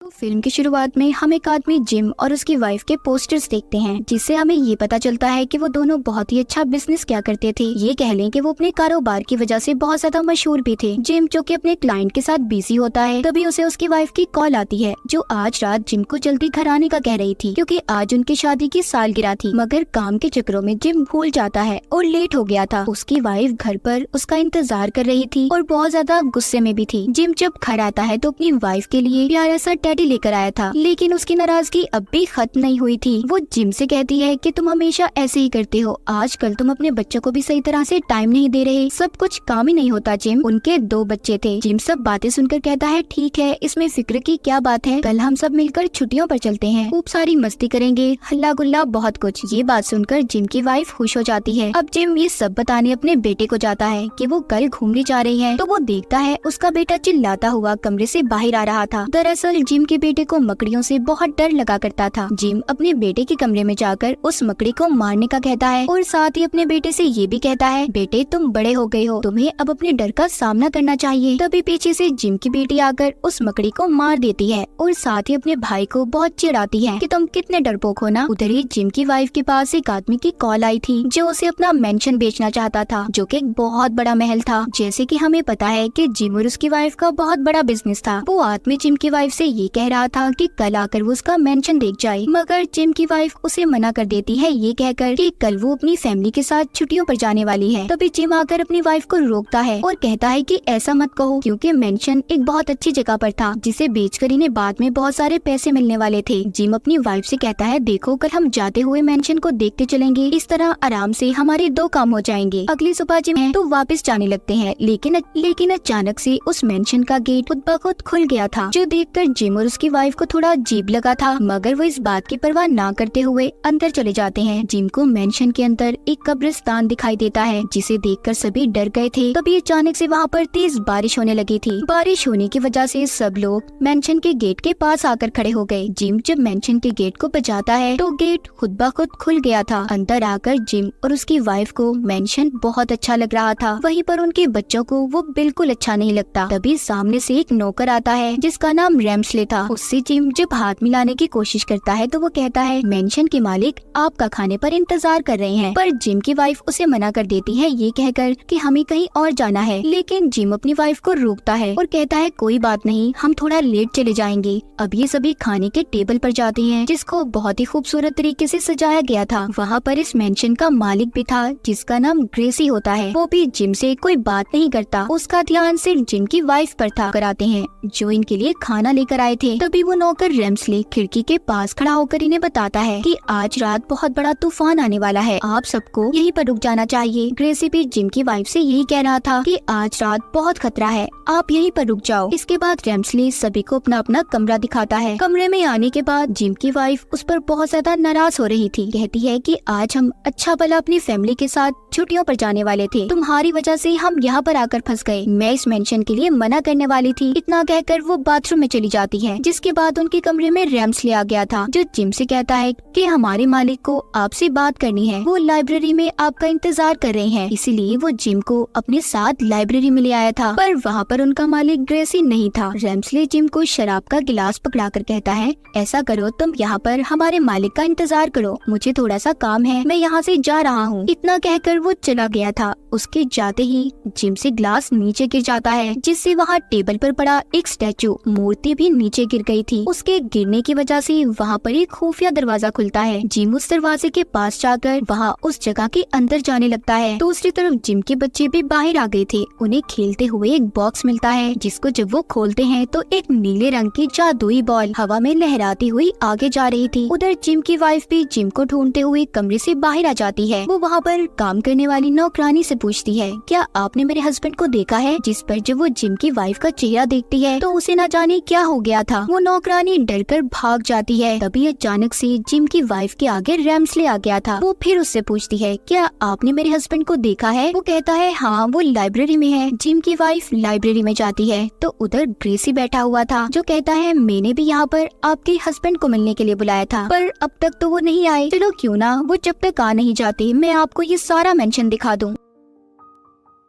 तो फिल्म की शुरुआत में हम एक आदमी जिम और उसकी वाइफ के पोस्टर्स देखते हैं, जिससे हमें ये पता चलता है कि वो दोनों बहुत ही अच्छा बिजनेस किया करते थे। ये कह लें कि वो अपने कारोबार की वजह से बहुत ज्यादा मशहूर भी थे। जिम जो कि अपने क्लाइंट के साथ बिजी होता है, तभी उसे उसकी वाइफ की कॉल आती है, जो आज रात जिम को जल्दी घर आने का कह रही थी, क्योंकि आज उनकी शादी की सालगिरह थी। मगर काम के चक्करों में जिम भूल जाता है और लेट हो गया था। उसकी वाइफ घर पर उसका इंतजार कर रही थी और बहुत ज्यादा गुस्से में भी थी। जिम जब घर आता है तो अपनी वाइफ के लिए प्यारा सा टेडी लेकर आया था, लेकिन उसकी नाराजगी अब भी खत्म नहीं हुई थी। वो जिम से कहती है कि तुम हमेशा ऐसे ही करते हो, आजकल तुम अपने बच्चों को भी सही तरह से टाइम नहीं दे रहे, सब कुछ काम ही नहीं होता। जिम, उनके 2 बच्चे थे। जिम सब बातें सुनकर कहता है ठीक है, इसमें फिक्र की क्या बात है, कल हम सब मिलकर छुट्टियों पर चलते हैं, खूब सारी मस्ती करेंगे, हल्ला गुल्ला बहुत कुछ। ये बात सुनकर जिम की वाइफ खुश हो जाती है। अब जिम ये सब बताने अपने बेटे को जाता है कि वो कल घूमने जा रही है, तो वो देखता है उसका बेटा चिल्लाता हुआ कमरे से बाहर आ रहा था। दरअसल जिम के बेटे को मकड़ियों से बहुत डर लगा करता था। जिम अपने बेटे के कमरे में जाकर उस मकड़ी को मारने का कहता है और साथ ही अपने बेटे से ये भी कहता है, बेटे तुम बड़े हो गए हो, तुम्हें अब अपने डर का सामना करना चाहिए। तभी पीछे से जिम की बेटी आकर उस मकड़ी को मार देती है और साथ ही अपने भाई को बहुत चिढ़ाती है कि तुम कितने डरपोक हो ना। उधर ही जिम की वाइफ के पास एक आदमी की कॉल आई थी, जो उसे अपना मेंशन बेचना चाहता था, जो कि एक बहुत बड़ा महल था। जैसे कि हमें पता है कि जिम और उसकी वाइफ का बहुत बड़ा बिजनेस था। वो आदमी जिम की वाइफ से ये कह रहा था कि कल आकर वो उसका मेंशन देख जाए, मगर जिम की वाइफ उसे मना कर देती है, ये कहकर कि कल वो अपनी फैमिली के साथ छुट्टियों पर जाने वाली है। तभी जिम आकर अपनी वाइफ को रोकता है और कहता है कि ऐसा मत कहो, क्योंकि मेंशन एक बहुत अच्छी जगह पर था, जिसे बेचकर इन्हें बाद में बहुत सारे पैसे मिलने वाले थे। जिम अपनी वाइफ से कहता है, देखो कल हम जाते हुए मेंशन को देखते चलेंगे, इस तरह आराम से हमारे 2 काम हो जाएंगे। अगली सुबह जिम है तो वापस जाने लगते हैं, लेकिन अचानक से उस मेंशन का गेट खुद ब खुद खुल गया था, जो देखकर जिम और उसकी वाइफ को थोड़ा अजीब लगा था, मगर वो इस बात की परवाह ना करते हुए अंदर चले जाते हैं। जिम को मेंशन के अंदर एक कब्रिस्तान दिखाई देता है, जिसे देखकर सभी डर गए थे। तभी अचानक से वहाँ पर तेज बारिश होने लगी थी। बारिश होने की वजह से सब लोग मेंशन के गेट के पास आकर खड़े हो गए। जिम जब मेंशन के गेट को बजाता है तो गेट खुद ब खुद खुल गया था। अंदर आकर जिम और उसकी वाइफ को मेंशन बहुत अच्छा लग रहा था, वहीं पर उनके बच्चों को वो बिल्कुल अच्छा नहीं लगता। तभी सामने से एक नौकर आता है, जिसका नाम रेम्सले था। उससे जिम जब हाथ मिलाने की कोशिश करता है तो वो कहता है, मेंशन के मालिक आपका खाने पर इंतजार कर रहे हैं। पर जिम की वाइफ उसे मना कर देती है, ये कहकर कि हमें कहीं और जाना है। लेकिन जिम अपनी वाइफ को रोकता है और कहता है, कोई बात नहीं, हम थोड़ा लेट चले जाएंगे। अब ये सभी खाने के टेबल पर जाते हैं, जिसको बहुत ही खूबसूरत तरीके से सजाया गया था। वहाँ पर इस मेंशन का मालिक भी था, जिसका नाम ग्रेसी होता है। वो भी जिम से कोई बात नहीं करता, उसका ध्यान सिर्फ जिम की वाइफ पर था। कराते हैं जो इनके लिए खाना लेकर आए थे। तभी वो नौकर रेम्सले खिड़की के पास खड़ा होकर इन्हें बताता है कि आज रात बहुत बड़ा तूफान आने वाला है, आप सबको यहीं पर रुक जाना चाहिए। ग्रेसी भी जिम की वाइफ से यही कह रहा था कि आज रात बहुत खतरा है, आप यहीं पर रुक जाओ। इसके बाद रेम्सले सभी को अपना अपना कमरा दिखाता है। कमरे में आने के बाद जिम की वाइफ उस पर बहुत ज्यादा नाराज हो रही थी। कहती है कि आज हम अच्छा भला अपनी फैमिली के साथ छुट्टियों पर जाने वाले थे, तुम्हारी वजह से हम यहाँ पर आकर फंस गए। मैं इस मेंशन के लिए मना करने वाली थी। इतना कहकर वो बाथरूम में चली जाती है, जिसके बाद उनके कमरे में रेम्सले आ गया था, जो जिम से कहता है कि हमारे मालिक को आपसे बात करनी है, वो लाइब्रेरी में आपका इंतजार कर रहे हैं। इसीलिए वो जिम को अपने साथ लाइब्रेरी में ले आया था, पर वहाँ पर उनका मालिक ग्रेसी नहीं था। रेम्सले जिम को शराब का गिलास पकड़ाकर कहता है, ऐसा करो, तुम यहाँ पर हमारे मालिक का इंतजार करो, मुझे थोड़ा सा काम है, मैं यहाँ से जा रहा हूँ। इतना कहकर वो चला गया था। उसके जाते ही जिम से ग्लास नीचे गिर जाता है, जिससे वहाँ टेबल पर पड़ा एक स्टैचू मूर्ति भी नीचे गिर गई थी। उसके गिरने की वजह से वहाँ पर एक खुफिया दरवाजा खुलता है। जिम उस दरवाजे के पास जाकर वहाँ उस जगह के अंदर जाने लगता है। दूसरी तरफ जिम के बच्चे भी बाहर आ गए थे। उन्हें खेलते हुए एक बॉक्स मिलता है, जिसको जब वो खोलते हैं तो एक नीले रंग की जादुई बॉल हवा में लहराती हुई आगे जा रही थी। उधर जिम की वाइफ भी जिम को ढूंढते हुए कमरे से बाहर आ जाती है। वो वहाँ पर काम करने वाली नौकरानी से पूछती है, क्या आपने मेरे हस्बैंड को देखा है? जिस पर जब वो जिम की वाइफ का चेहरा देखती है तो उसे न जाने क्या हो गया था। वो नौकरानी डरकर भाग जाती है। तभी अचानक से जिम की वाइफ के आगे रेम्सले आ गया था। वो फिर उससे पूछती है, क्या आपने मेरे हस्बैंड को देखा है? वो कहता है, हाँ, वो लाइब्रेरी में है। जिम की वाइफ लाइब्रेरी में जाती है तो उधर ग्रेसी बैठा हुआ था, जो कहता है, मैंने भी यहाँ पर आपके हस्बैंड को मिलने के लिए बुलाया था, पर अब तक तो वो नहीं आए। चलो क्यों ना वो जब तक आ नहीं जाते मैं आपको ये सारा मेंशन दिखा दूं।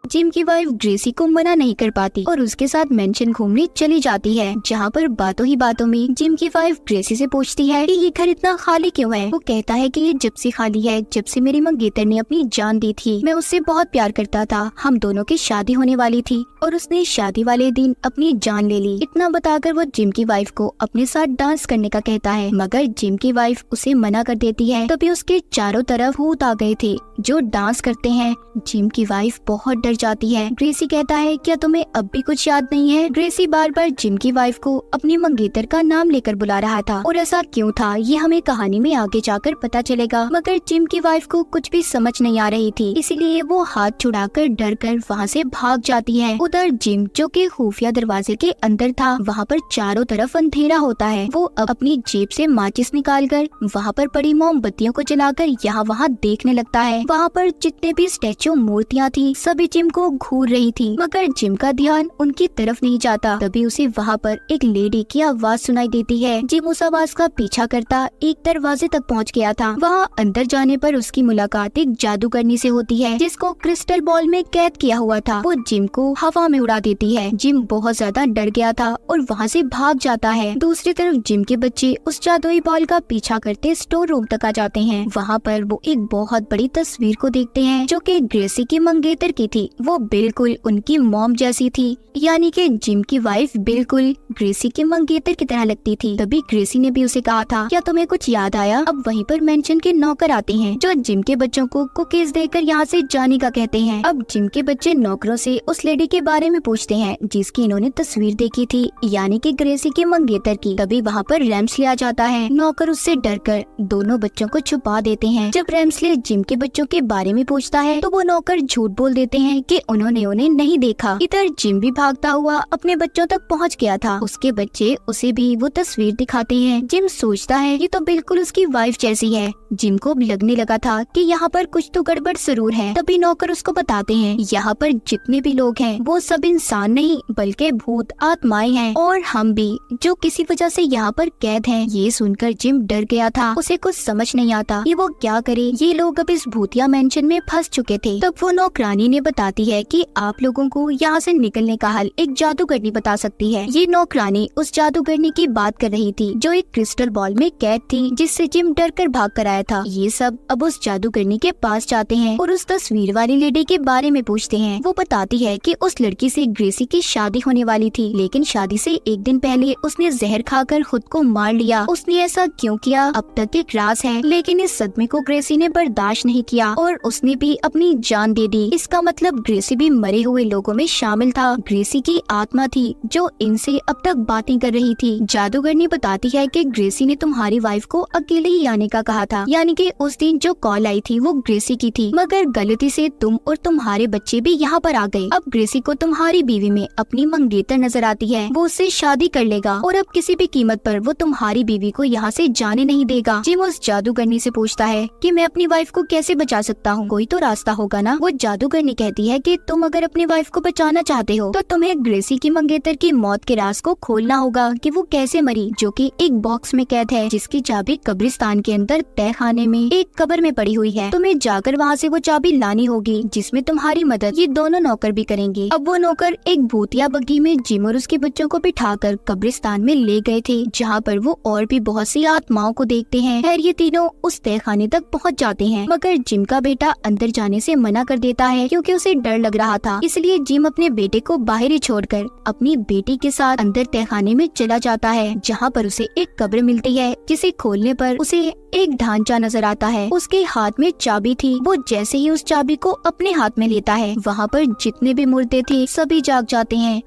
जिम की वाइफ ग्रेसी को मना नहीं कर पाती और उसके साथ मेंशन घूमने चली जाती है, जहाँ पर बातों ही बातों में जिम की वाइफ ग्रेसी से पूछती है कि ये घर इतना खाली क्यों है। वो कहता है कि ये जब से खाली है जब से मेरी मंगेतर ने अपनी जान दी थी। मैं उससे बहुत प्यार करता था, हम दोनों की शादी होने वाली थी और उसने शादी वाले दिन अपनी जान ले ली। इतना बताकर वो जिम की वाइफ को अपने साथ डांस करने का कहता है, मगर जिम की वाइफ उसे मना कर देती है। तभी उसके चारों तरफ भूत आ गए थे जो डांस करते हैं। जिम की वाइफ बहुत डर जाती है। ग्रेसी कहता है, क्या तुम्हें अब भी कुछ याद नहीं है? ग्रेसी बार बार जिम की वाइफ को अपनी मंगेतर का नाम लेकर बुला रहा था और ऐसा क्यों था ये हमें कहानी में आगे जाकर पता चलेगा। मगर जिम की वाइफ को कुछ भी समझ नहीं आ रही थी, इसीलिए वो हाथ छुड़ाकर डर कर वहाँ से भाग जाती है। उधर जिम जो कि खुफिया दरवाजे के अंदर था, वहाँ पर चारों तरफ अंधेरा होता है। वो अब अपनी जेब से माचिस निकालकर वहाँ पर पड़ी मोमबत्तियों को जलाकर यहाँ वहाँ देखने लगता है। वहाँ पर जितने भी स्टैचू मूर्तियाँ थी सभी जिम को घूर रही थी, मगर जिम का ध्यान उनकी तरफ नहीं जाता। तभी उसे वहाँ पर एक लेडी की आवाज सुनाई देती है। जिम उस आवाज का पीछा करता एक दरवाजे तक पहुँच गया था। वहाँ अंदर जाने पर उसकी मुलाकात एक जादूगरनी से होती है जिसको क्रिस्टल बॉल में कैद किया हुआ था। वो जिम को हवा में उड़ा देती है। जिम बहुत ज्यादा डर गया था और वहाँ से भाग जाता है। दूसरी तरफ जिम के बच्चे उस जादुई बॉल का पीछा करते स्टोर रूम तक आ जाते हैं। वहाँ पर वो एक बहुत बड़ी तस्वीर को देखते हैं जो कि ग्रेसी की मंगेतर की थी। वो बिल्कुल उनकी मॉम जैसी थी, यानी कि जिम की वाइफ बिल्कुल ग्रेसी के मंगेतर की तरह लगती थी। तभी ग्रेसी ने भी उसे कहा था, क्या तुम्हें कुछ याद आया? अब वहीं पर मेंशन के नौकर आते हैं जो जिम के बच्चों को कुकीज देकर यहाँ से जाने का कहते हैं। अब जिम के बच्चे नौकरों से उस लेडी के बारे में पूछते हैं जिसकी इन्होंने तस्वीर देखी थी, यानी कि ग्रेसी के मंगेतर की। तभी वहाँ पर रेम्सले आ जाता है। नौकर उससे डरकर दोनों बच्चों को छुपा देते हैं। जब रेम्सले जिम के बच्चों के बारे में पूछता है तो वो नौकर झूठ बोल देते हैं कि उन्होंने उन्हें नहीं देखा। इधर जिम भी भागता हुआ अपने बच्चों तक पहुँच गया था। उसके बच्चे उसे भी वो तस्वीर दिखाते हैं। जिम सोचता है ये तो बिल्कुल उसकी वाइफ जैसी है। जिम को लगने लगा था कि यहाँ पर कुछ तो गड़बड़ जरूर है। तभी नौकर उसको बताते हैं यहाँ पर जितने भी लोग हैं वो सब इंसान नहीं बल्कि भूत आत्माएं हैं और हम भी जो किसी वजह से यहाँ पर कैद हैं। ये सुनकर जिम डर गया था। उसे कुछ समझ नहीं आता ये वो क्या करे। ये लोग अब इस भूतिया मेंशन में फंस चुके थे। तब वो नौकरानी ने बताती है कि आप लोगों को यहाँ से निकलने का हल एक जादूगरनी बता सकती है। ये नौकरानी उस जादूगरनी की बात कर रही थी जो एक क्रिस्टल बॉल में कैद थी जिससे जिम डर कर भाग कर आया था। ये सब अब उस जादूगरनी के पास जाते हैं और उस तस्वीर वाली लेडी के बारे में पूछते हैं। वो बताती है कि उस लड़की से ग्रेसी की शादी होने वाली थी, लेकिन शादी से एक दिन पहले उसने जहर खाकर खुद को मार लिया। उसने ऐसा क्यों किया अब तक एक राज है, लेकिन इस सदमे को ग्रेसी ने बर्दाश्त नहीं किया और उसने भी अपनी जान दे दी। इसका मतलब ग्रेसी भी मरे हुए लोगों में शामिल था। ग्रेसी की आत्मा थी जो इनसे अब तक बातें कर रही थी। जादूगरनी बताती है कि ग्रेसी ने तुम्हारी वाइफ को अकेले ही आने का कहा था, यानी कि उस दिन जो कॉल आई थी वो ग्रेसी की थी, मगर गलती से तुम और तुम्हारे बच्चे भी यहाँ पर आ गए। अब ग्रेसी को तुम्हारी बीवी में अपनी मंगेतर नजर आती है। वो उससे शादी कर लेगा और अब किसी भी कीमत पर वो तुम्हारी बीवी को यहाँ से जाने नहीं देगा। जिम उस जादूगरनी से पूछता है कि मैं अपनी वाइफ को कैसे बचा सकता हूँ, कोई तो रास्ता होगा ना। वो जादूगरनी कहती है कि तुम अगर अपनी वाइफ को बचाना चाहते हो तो तुम्हें ग्रेसी की मंगेतर की मौत के राज को खोलना होगा कि वो कैसे मरी, जो कि एक बॉक्स में कैद है जिसकी चाबी कब्रिस्तान के अंदर तहखाने में एक कब्र में पड़ी हुई है। तुम्हें जाकर वहाँ से वो चाबी लानी होगी जिसमें तुम्हारी मदद ये दोनों नौकर भी करेंगे। अब वो नौकर एक भूतिया बग्घी में जिम और उसके बच्चों को बिठाकर कब्रिस्तान में ले गए थे, जहाँ पर वो और भी बहुत सी आत्माओं को देखते हैं। खैर ये तीनों उस तहखाने तक पहुँच जाते हैं, मगर जिम का बेटा अंदर जाने से मना कर देता है क्योंकि उसे डर लग रहा था। इसलिए जिम अपने बेटे को बाहर ही छोड़कर अपनी बेटी के साथ अंदर तहखाने में चला जाता है, जहाँ पर उसे एक कब्र मिलती है जिसे खोलने पर उसे एक ढांचा नजर आता है। उसके हाथ में चाबी थी। वो जैसे ही उस चाबी को अपने हाथ में लेता है वहाँ पर जितने भी मुर्दे थे सभी जाग जाते हैं।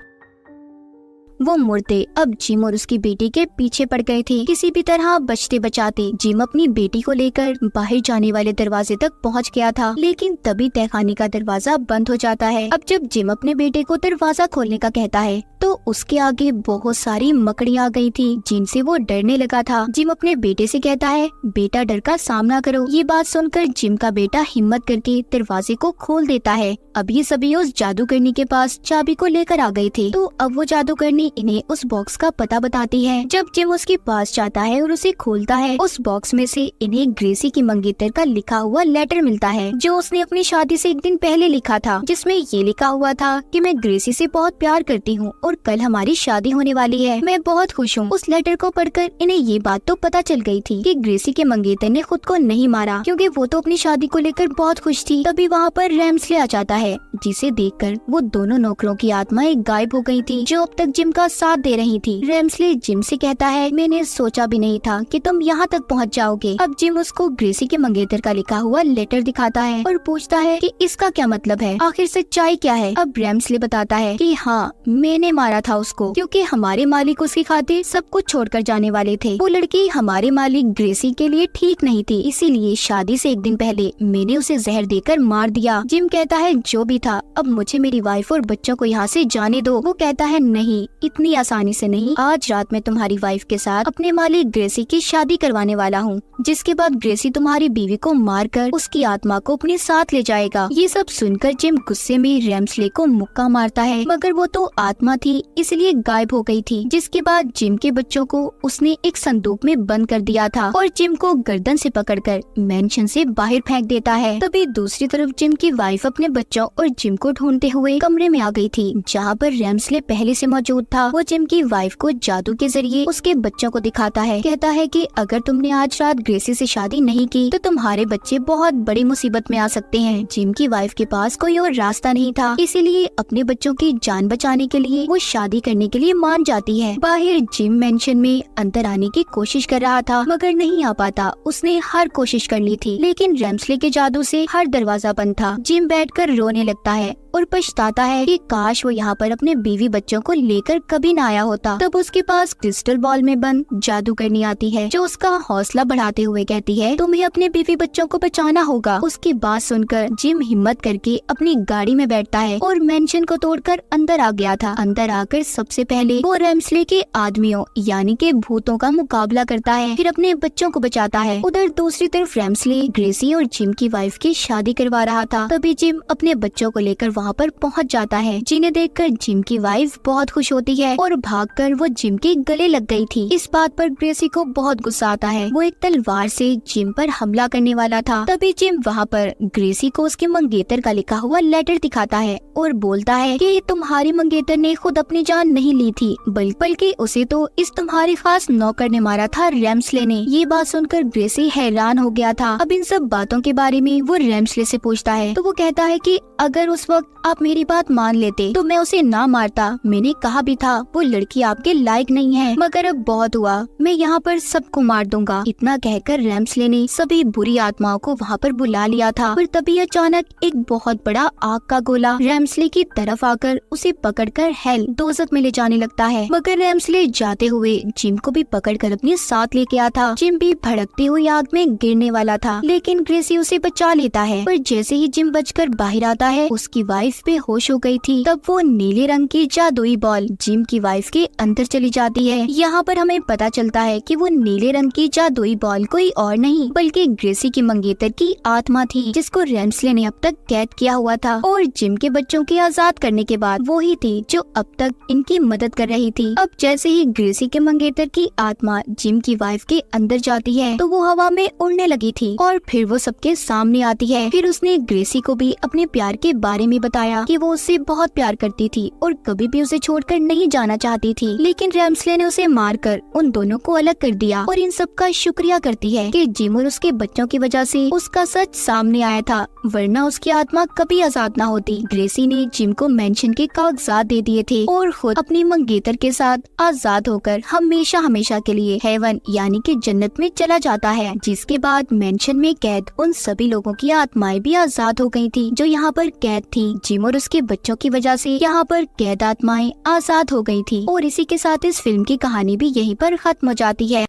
वो मुर्दे अब जिम और उसकी बेटी के पीछे पड़ गए थे। किसी भी तरह बचते बचाते जिम अपनी बेटी को लेकर बाहर जाने वाले दरवाजे तक पहुंच गया था, लेकिन तभी तहखाने का दरवाजा बंद हो जाता है। अब जब जिम अपने बेटे को दरवाजा खोलने का कहता है तो उसके आगे बहुत सारी मकड़ियाँ आ गई थी जिनसे वो डरने लगा था। जिम अपने बेटे से कहता है बेटा डर का सामना करो। ये बात सुनकर जिम का बेटा हिम्मत करके दरवाजे को खोल देता है। अब ये सभी उस जादूगरनी के पास चाबी को लेकर आ गए थे, तो अब वो जादूगरनी भी इन्हें उस बॉक्स का पता बताती है। जब जिम उसके पास जाता है और उसे खोलता है, उस बॉक्स में से इन्हें ग्रेसी की मंगेतर का लिखा हुआ लेटर मिलता है जो उसने अपनी शादी से एक दिन पहले लिखा था, जिसमें ये लिखा हुआ था कि मैं ग्रेसी से बहुत प्यार करती हूँ और कल हमारी शादी होने वाली है। मैं बहुत खुश हूँ। उस लेटर को पढ़कर इन्हें ये बात तो पता चल गई थी कि ग्रेसी के मंगेतर ने खुद को नहीं मारा, क्योंकि वो तो अपनी शादी को लेकर बहुत खुश थी। तभी वहाँ पर रेम्सले आ जाता है, जिसे देखकर वो दोनों नौकरों की आत्माएं गायब हो गई थी जो अब तक जिम का साथ दे रही थी। रेम्सले जिम से कहता है, मैंने सोचा भी नहीं था कि तुम यहाँ तक पहुँच जाओगे। अब जिम उसको ग्रेसी के मंगेतर का लिखा हुआ लेटर दिखाता है और पूछता है कि इसका क्या मतलब है, आखिर सच्चाई क्या है। अब रेम्सले बताता है कि हाँ, मैंने मारा था उसको, क्योंकि हमारे मालिक उसकी खातिर सब कुछ छोड़कर जाने वाले थे। वो लड़की हमारे मालिक ग्रेसी के लिए ठीक नहीं थी, इसीलिए शादी से एक दिन पहले मैंने उसे जहर देकर मार दिया। जिम कहता है, जो भी था, अब मुझे मेरी वाइफ और बच्चों को यहाँ से जाने दो। वो कहता है, नहीं, इतनी आसानी से नहीं। आज रात मैं तुम्हारी वाइफ के साथ अपने मालिक ग्रेसी की शादी करवाने वाला हूँ, जिसके बाद ग्रेसी तुम्हारी बीवी को मारकर उसकी आत्मा को अपने साथ ले जाएगा। ये सब सुनकर जिम गुस्से में रेम्सले को मुक्का मारता है, मगर वो तो आत्मा थी इसलिए गायब हो गई थी। जिसके बाद जिम के बच्चों को उसने एक संदूक में बंद कर दिया था और जिम को गर्दन से पकड़कर मेंशन से बाहर फेंक देता है। तभी दूसरी तरफ जिम की वाइफ अपने बच्चों और जिम को ढूंढते हुए कमरे में आ गई थी जहाँ पर रेम्सले पहले से मौजूद था। वो जिम की वाइफ को जादू के जरिए उसके बच्चों को दिखाता है। कहता है कि अगर तुमने आज रात ग्रेसी से शादी नहीं की तो तुम्हारे बच्चे बहुत बड़ी मुसीबत में आ सकते हैं। जिम की वाइफ के पास कोई और रास्ता नहीं था, इसीलिए अपने बच्चों की जान बचाने के लिए वो शादी करने के लिए मान जाती है। बाहर जिम मेंशन में अंदर आने की कोशिश कर रहा था, मगर नहीं आ पाता। उसने हर कोशिश कर ली थी, लेकिन रेम्सले के जादू से हर दरवाजा बंद था। जिम बैठकर रोने लगता है और पछताता है कि काश वो यहाँ पर अपने बीवी बच्चों को लेकर कभी न आया होता। तब उसके पास क्रिस्टल बॉल में बंद जादूगरनी आती है जो उसका हौसला बढ़ाते हुए कहती है, तुम्हें अपने बीवी बच्चों को बचाना होगा। उसकी बात सुनकर जिम हिम्मत करके अपनी गाड़ी में बैठता है और मेंशन को तोड़कर अंदर आ गया था। अंदर आकर सबसे पहले वो रेम्सले के आदमियों यानी के भूतों का मुकाबला करता है, फिर अपने बच्चों को बचाता है। उधर दूसरी तरफ रेम्सले ग्रेसी और जिम की वाइफ की शादी करवा रहा था। तभी जिम अपने बच्चों को लेकर वहाँ पर पहुँच जाता है, जिन्हें देखकर जिम की वाइफ बहुत खुश होती है और भागकर वो जिम के गले लग गई थी। इस बात पर ग्रेसी को बहुत गुस्सा आता है। वो एक तलवार से जिम पर हमला करने वाला था। तभी जिम वहाँ पर ग्रेसी को उसके मंगेतर का लिखा हुआ लेटर दिखाता है और बोलता है कि तुम्हारी मंगेतर ने खुद अपनी जान नहीं ली थी, बल्कि उसे तो इस तुम्हारे खास नौकर ने मारा था, रेम्सले ने। ये बात सुनकर ग्रेसी हैरान हो गया था। अब इन सब बातों के बारे में वो रेम्सले से पूछता है तो वो कहता है कि अगर उस वक्त आप मेरी बात मान लेते तो मैं उसे ना मारता। मैंने कहा भी था वो लड़की आपके लायक नहीं है, मगर अब बहुत हुआ, मैं यहाँ पर सबको मार दूंगा। इतना कहकर रेम्सले ने सभी बुरी आत्माओं को वहाँ पर बुला लिया था। और तभी अचानक एक बहुत बड़ा आग का गोला रेम्सले की तरफ आकर उसे पकड़कर हेल दोज़ख में ले जाने लगता है, मगर रेम्सले जाते हुए जिम को भी पकड़कर अपने साथ लेके आया था। जिम भी भड़कती हुई आग में गिरने वाला था, लेकिन ग्रेसी उसे बचा लेता है। पर जैसे ही जिम बचकर बाहर आता है, उसकी वाइफ बेहोश हो गई थी। तब वो नीले रंग की जादुई बॉल जिम की वाइफ के अंदर चली जाती है। यहाँ पर हमें पता चलता है कि वो नीले रंग की जादुई बॉल कोई और नहीं बल्कि ग्रेसी की मंगेतर की आत्मा थी, जिसको रेम्सले ने अब तक कैद किया हुआ था। और जिम के बच्चों के आजाद करने के बाद वो ही थी जो अब तक इनकी मदद कर रही थी। अब जैसे ही ग्रेसी के मंगेतर की आत्मा जिम की वाइफ के अंदर जाती है तो वो हवा में उड़ने लगी थी और फिर वो सबके सामने आती है। फिर उसने ग्रेसी को भी अपने प्यार के बारे में बताया कि वो उससे बहुत प्यार करती थी और कभी भी उसे छोड़कर नहीं जाना चाहती थी, लेकिन रेम्सले ने उसे मारकर उन दोनों को अलग कर दिया। और इन सब का शुक्रिया करती है कि जिम और उसके बच्चों की वजह से उसका सच सामने आया था, वरना उसकी आत्मा कभी आजाद ना होती। ग्रेसी ने जिम को मेंशन के कागजात दे दिए थे और खुद अपनी मंगेतर के साथ आजाद होकर हमेशा हमेशा के लिए हेवन यानी कि जन्नत में चला जाता है। जिसके बाद मेंशन में कैद उन सभी लोगों की आत्माएं भी आजाद हो गई थी जो यहाँ पर कैद थी। जिम और उसके बच्चों की वजह से यहाँ पर कैद आत्माएं आजाद हो गई थी। और इसी के साथ इस फिल्म की कहानी भी यहीं पर खत्म हो जाती है।